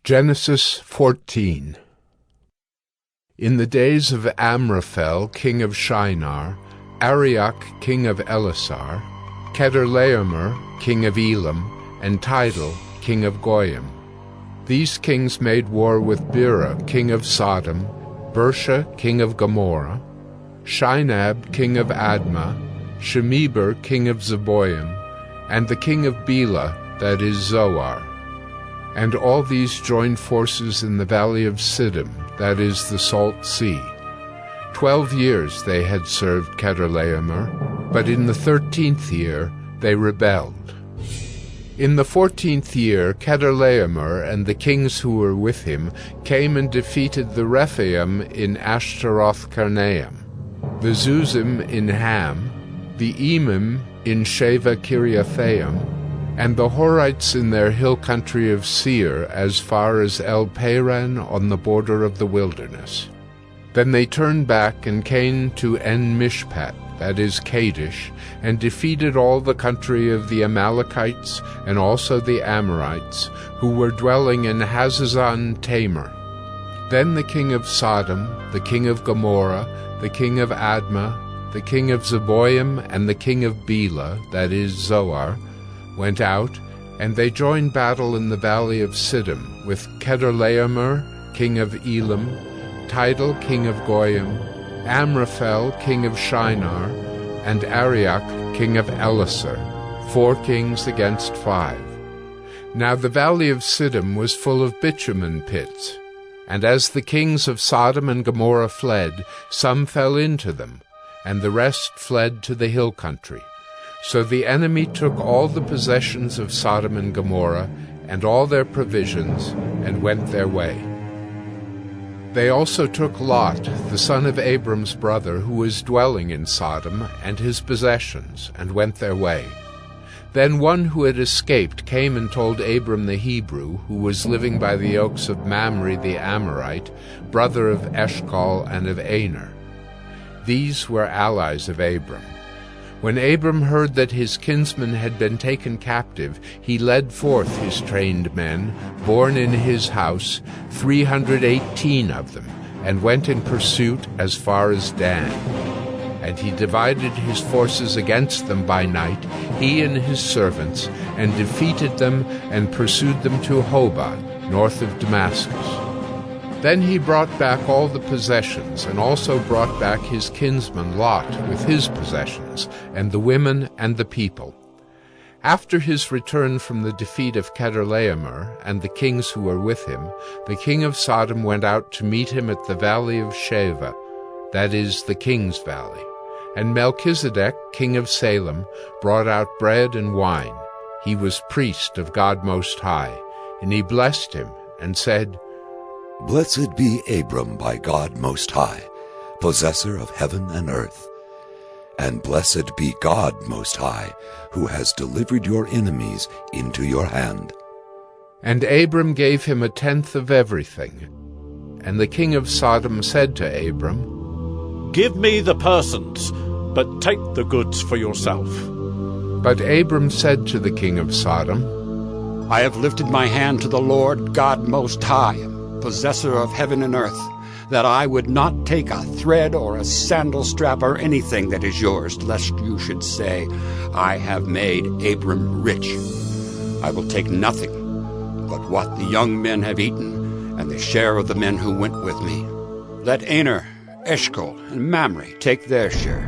Genesis 14. In the days of Amraphel, king of Shinar, Arioch, king of Elasar, Chedorlaomer, king of Elam, and Tidal, king of Goyim. These kings made war with Bera, king of Sodom, Bersha, king of Gomorrah, Shinab, king of Admah, Shemeber, king of Zeboim, and the king of Bela, that is Zoar. And all these joined forces in the valley of Siddim, that is the Salt Sea. 12 years they had served Chedorlaomer, but in the 13th year they rebelled. In the 14th year Chedorlaomer and the kings who were with him came and defeated the Rephaim in Ashtaroth-Karnaim, the Zuzim in Ham, the Emim in Sheva-Kiriathaim, and the Horites in their hill country of Seir as far as El-Paran on the border of the wilderness. Then they turned back and came to En-Mishpat, that is Kadesh, and defeated all the country of the Amalekites and also the Amorites, who were dwelling in Hazazon Tamar. Then the king of Sodom, the king of Gomorrah, the king of Admah, the king of Zeboim, and the king of Bela, that is Zoar, went out, and they joined battle in the valley of Siddim with Chedorlaomer, king of Elam, Tidal, king of Goyim, Amraphel, king of Shinar, and Arioch, king of Elasar, 4 kings against 5. Now the valley of Siddim was full of bitumen pits, and as the kings of Sodom and Gomorrah fled, some fell into them, and the rest fled to the hill country. So the enemy took all the possessions of Sodom and Gomorrah, and all their provisions, and went their way. They also took Lot, the son of Abram's brother, who was dwelling in Sodom, and his possessions, and went their way. Then one who had escaped came and told Abram the Hebrew, who was living by the oaks of Mamre the Amorite, brother of Eshcol and of Aner. These were allies of Abram. When Abram heard that his kinsman had been taken captive, he led forth his trained men, born in his house, 318 of them, and went in pursuit as far as Dan. And he divided his forces against them by night, he and his servants, and defeated them and pursued them to Hobah, north of Damascus. Then he brought back all the possessions, and also brought back his kinsman Lot with his possessions, and the women and the people. After his return from the defeat of Chedorlaomer and the kings who were with him, the king of Sodom went out to meet him at the valley of Sheva, that is, the king's valley. And Melchizedek, king of Salem, brought out bread and wine. He was priest of God Most High, and he blessed him, and said, "Blessed be Abram by God Most High, possessor of heaven and earth. And blessed be God Most High, who has delivered your enemies into your hand." And Abram gave him 1/10 of everything. And the king of Sodom said to Abram, "Give me the persons, but take the goods for yourself." But Abram said to the king of Sodom, "I have lifted my hand to the Lord God Most High, possessor of heaven and earth, that I would not take a thread or a sandal strap or anything that is yours, lest you should say, 'I have made Abram rich.' I will take nothing but what the young men have eaten, and the share of the men who went with me. Let Aner, Eshcol, and Mamre take their share,